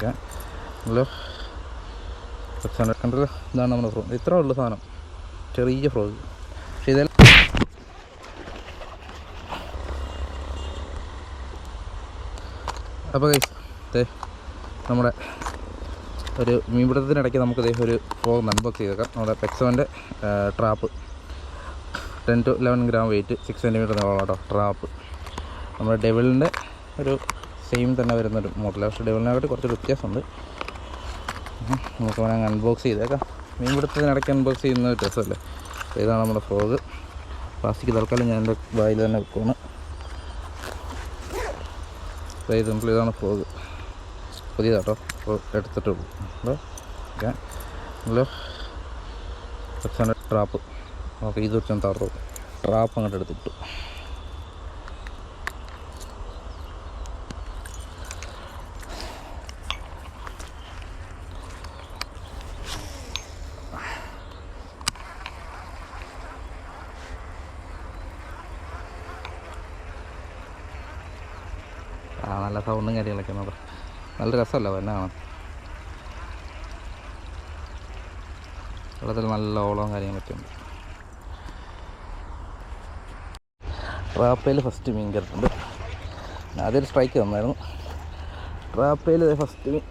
Hello 600 കണ്ടല്ലോ. ഇതാണ് നമ്മുടെ ഫ്രോഗ്. ഇത്ര ഉള്ളു സാധനം, ചെറിയ ഫ്രോഗ്. പക്ഷേ ഇതെല്ലാം അപ്പോൾ നമ്മുടെ ഒരു മീൻപിടുത്തത്തിനിടയ്ക്ക് നമുക്ക് ഒരു ഫ്രോഗ് അൺബോക്സ് ചെയ്തേക്കാം. നമ്മുടെ പെക്സോൻ്റെ trap 10 to 11 gram weight, 6 cm നീളം കേട്ടോ ട്രാപ്പ്. നമ്മുടെ ഡെവിളിൻ്റെ ഒരു സെയിം തന്നെ വരുന്നൊരു മോഡലാണ്. പക്ഷേ ഡെവിളിനായിട്ട് കുറച്ചൊരു വ്യത്യാസമുണ്ട്. നമുക്ക് വേണമെങ്കിൽ അൺബോക്സ് ചെയ്തേക്കാം. മീൻപിടുത്തത്തിനിടയ്ക്ക് അൺബോക്സ് ചെയ്യുന്ന ഒരു രസമല്ലേ. ഇതാണ് നമ്മുടെ ഫ്രോഗ്. പ്ലാസ്റ്റിക് തൽക്കാലം ഞാൻ എൻ്റെ വായിൽ തന്നെ വെക്കുകയാണ്. ഇതാണ് ഫ്രോഗ്, പുതിയതാട്ടോ, എടുത്തിട്ടുള്ളൂ. Hello 600 trap. ഓക്കെ, ഇത് വെച്ചാൽ തറു ട്രാപ്പ് അങ്ങോട്ട് എടുത്തിട്ടു. നല്ല സൗണ്ടും കാര്യങ്ങളൊക്കെ നല്ല രസമല്ല തന്നെ കാണാം. വെള്ളത്തിൽ നല്ല ഓളവും കാര്യങ്ങളൊക്കെ ഉണ്ട്. ട്രാപ്പയിൽ ഫസ്റ്റ് മീൻ കയറിയിട്ടുണ്ട്. ആദ്യം സ്ട്രൈക്ക് തന്നായിരുന്നു. ട്രാപ്പയിൽ ഫസ്റ്റ് മീൻ,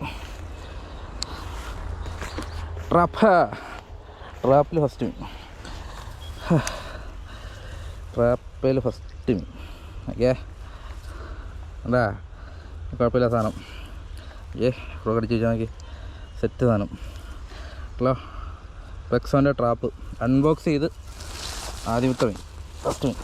ട്രാപ്പിൽ ഫസ്റ്റ് മീൻ, ട്രാപ്പയിൽ ഫസ്റ്റ് മീൻ. ഓക്കെ, എന്താ കുഴപ്പമില്ല സാധനം. ഫ്രോഗ് അടിച്ച് വെച്ചാൽ നോക്കി, സെറ്റ് സാധനം. ഹലോ പെക്സോൻ്റെ ട്രാപ്പ് അൺബോക്സ് ചെയ്ത് ആദ്യത്തെ മീൻ, ഫസ്റ്റ് മീൻ.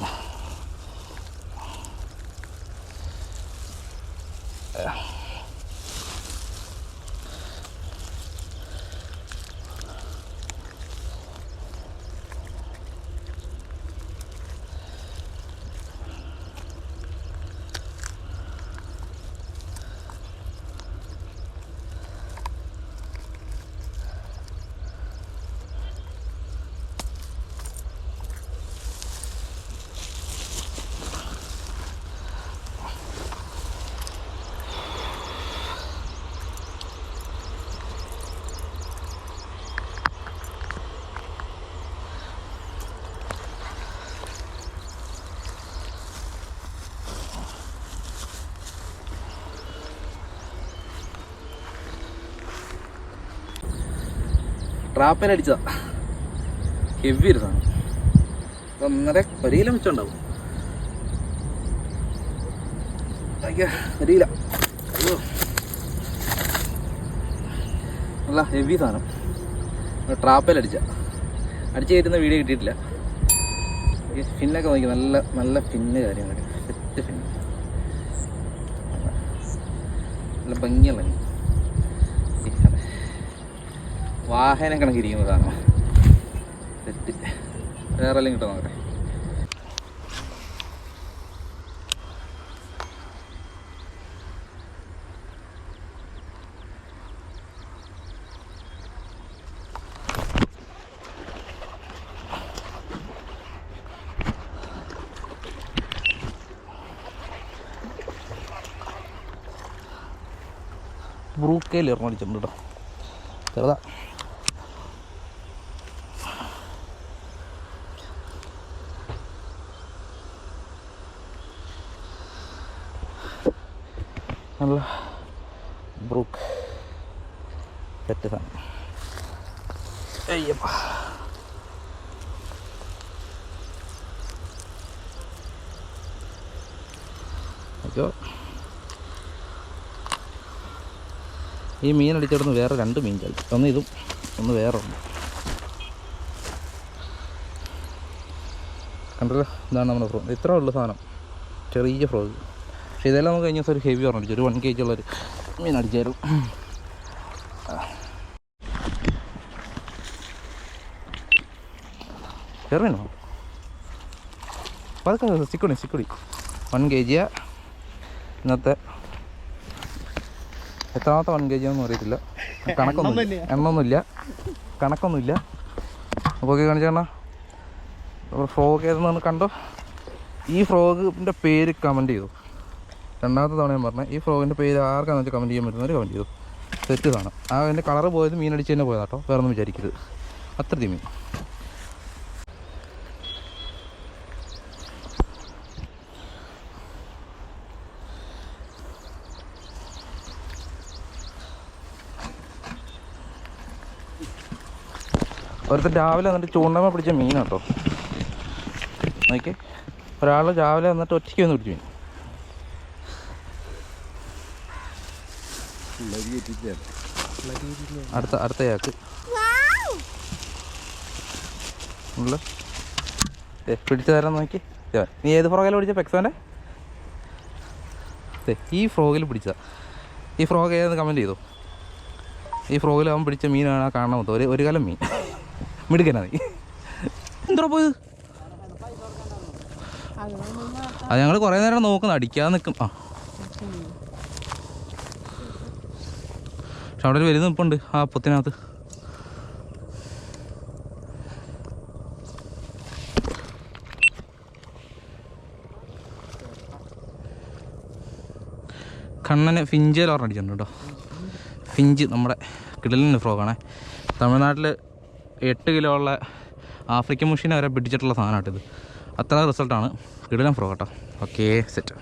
ട്രാപ്പിലടിച്ചതാ, ഹെവി ഒരു സാധനം. 1.5 കിലോ മിച്ചമുണ്ടാവും. ഒരു കിലോ. അയ്യോ, നല്ല ഹെവി സാധനം. ട്രാപ്പിലടിച്ച അടിച്ച് കയറ്റുന്ന വീഡിയോ കിട്ടിയിട്ടില്ല. ഈ ഫിന്നൊക്കെ നോക്കി, നല്ല നല്ല ഫിന്ന് കാര്യങ്ങളൊക്കെ, സെറ്റ് ഫിന്ന്, നല്ല ഭംഗിയുള്ള മീൻ. വാഹനം കണക്കിരിക്കുന്ന സാധനം, സെറ്റ്. വേറെ എല്ലാം കിട്ടും നോക്കട്ടെ. ബ്രൂക്കയിൽ ഇറങ്ങടിച്ചിട്ടുണ്ട് കേട്ടോ, ചെറുതാ. നല്ല ബ്രൂക്ക് സെറ്റ് സാധനം. അയ്യപ്പ, അയ്യോ, ഈ മീൻ അടിച്ചിടുന്ന് വേറെ 2 മീൻ ചാടി. ഒന്ന് ഇതും, ഒന്ന് വേറെ ഒന്ന്. കണ്ടല്ലോ, ഇതാണ് നമ്മുടെ ഫ്രോഗ്. ഇത്ര ഉള്ളു സാധനം, ചെറിയ ഫ്രോഗ്. പക്ഷേ ഇതെല്ലാം നമുക്ക് കഴിഞ്ഞ ദിവസം ഒരു ഹെവി പറഞ്ഞിട്ട് ഒരു 1 kg ഉള്ളൊരു മീൻ അടിച്ചായിരുന്നു. ചെറുമീനോ? അപ്പോൾ അതൊക്കെ സിക്കുടി 1 kg. ഇന്നത്തെ എത്രാമത്തെ 1 kg ഒന്നും അറിയത്തില്ല, കണക്കൊന്നുമില്ല. അപ്പോൾ കാണിച്ചാൽ ഫ്രോഗ് ഏതെന്ന് കണ്ടോ. ഈ ഫ്രോഗിൻ്റെ പേര് കമൻറ്റ് ചെയ്തു. രണ്ടാമത്തെ തവണ ഞാൻ പറഞ്ഞത് ഈ ഫ്രോഗിൻ്റെ പേര് ആർക്കാണെന്ന് വെച്ചാൽ കമൻറ്റ് ചെയ്യാൻ പറ്റുന്നവർ കമൻറ്റ് ചെയ്തു. സെറ്റ് സാധനം. ആ അതിൻ്റെ കളറ് പോയത് മീനടിച്ച് തന്നെ പോയതാ കേട്ടോ, വേറെ ഒന്നും വിചാരിക്കരുത്. അത്രയും മീൻ. ഒരുത്തൻ രാവിലെ വന്നിട്ട് ചൂണ്ടമ പിടിച്ച മീനാട്ടോ നോക്കി. ഒരാൾ രാവിലെ വന്നിട്ട് ഒറ്റയ്ക്ക് വന്ന് പിടിച്ചു മീൻ. അടുത്തയാൾക്ക് ഉള്ള പിടിച്ചു തരാൻ നോക്കി. നീ ഏത് ഫ്രോഗിലാണ് പിടിച്ച? പെക്സോൻ്റെ ഈ ഫ്രോഗിൽ പിടിച്ച. ഈ ഫ്രോഗ് ഏതെന്ന് കമൻറ്റ് ചെയ്തോ. ഈ ഫ്രോഗിൽ അവൻ പിടിച്ച മീനാണ് കാണാൻ മൊത്തം ഒരു കാലം മീൻ. മിടുക്കനാ നീ. എന്താ പോയത്? അത് ഞങ്ങൾ കുറേ നേരം നോക്കുന്നു, അടിക്കാതെ നിൽക്കും. ആ പക്ഷെ അവിടെ ഒരു വലുത് നിൽപ്പുണ്ട് ആ പൊത്തിനകത്ത്. കണ്ണനെ ഫിഞ്ചിൽ ഓർമ്മ അടിച്ചിട്ടുണ്ട് കേട്ടോ. ഫിഞ്ച് നമ്മുടെ കിടലിൻ്റെ ഫ്രോഗാണേ. തമിഴ്നാട്ടിൽ 8 കിലോ ഉള്ള ആഫ്രിക്കൻ മുഷിനെ വരെ പിടിച്ചിട്ടുള്ള സാധനമായിട്ടിത്. അത്ര റിസൾട്ടാണ്. കിടലൻ ഫ്രോഗ് കേട്ടോ. Okay set.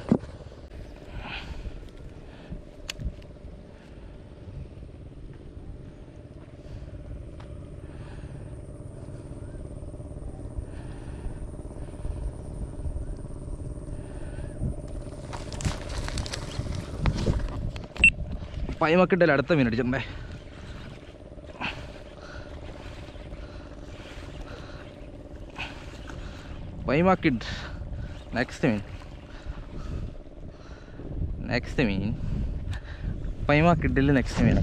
പൈമക്കിട്ടൽ അടുത്ത മീൻ അടിച്ചിട്ടുണ്ടേ. പൈമാക്കിഡ് നെക്സ്റ്റ് മീൻ പൈമാക്കിഡിൽ നെക്സ്റ്റ് മീൻ.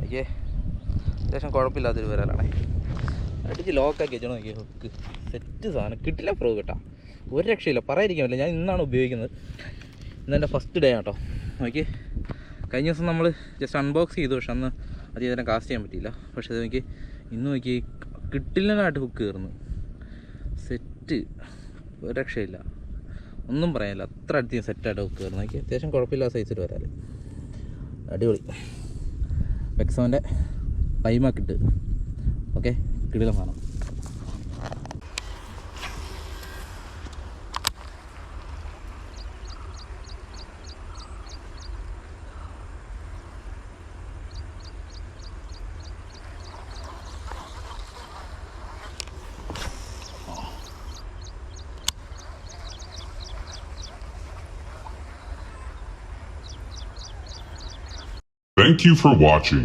ഓക്കെ അത്യാവശ്യം കുഴപ്പമില്ലാത്തൊരു വരാലാണേ. അടിച്ച് ലോക്കാക്കി വെച്ചോ നോക്കിയ ഹുക്ക്. സെറ്റ് സാധനം. കിട്ടില്ല ഫ്രോഗ് കേട്ടോ, ഒരു രക്ഷയില്ല, പറയാതിരിക്കാൻ പറ്റില്ല. ഞാൻ ഇന്നാണ് ഉപയോഗിക്കുന്നത്. ഇന്നെൻ്റെ ഫസ്റ്റ് ഡേ ആട്ടോ. നോക്കി കഴിഞ്ഞ ദിവസം നമ്മൾ ജസ്റ്റ് അൺബോക്സ് ചെയ്തു, പക്ഷെ അന്ന് അധികം നേരം കാസ്റ്റ് ചെയ്യാൻ പറ്റിയില്ല. പക്ഷേ അത് നോക്കി ഇന്ന് നോക്കി കിട്ടില്ലനായിട്ട് ഹുക്ക് കയറുന്നു. സെറ്റ്, ഒരു രക്ഷയില്ല, ഒന്നും പറയാനില്ല. അത്ര അടുത്ത് സെറ്റായിട്ട് ഹുക്ക് കയറുന്നു. നോക്കി അത്യാവശ്യം കുഴപ്പമില്ലാത്ത സൈസിൽ വരാൽ. അടിപൊളി. പെക്സോൻ്റെ പൈമാക്കിട്ട്. ഓക്കെ കിടിലം സാധനം. Thank you for watching.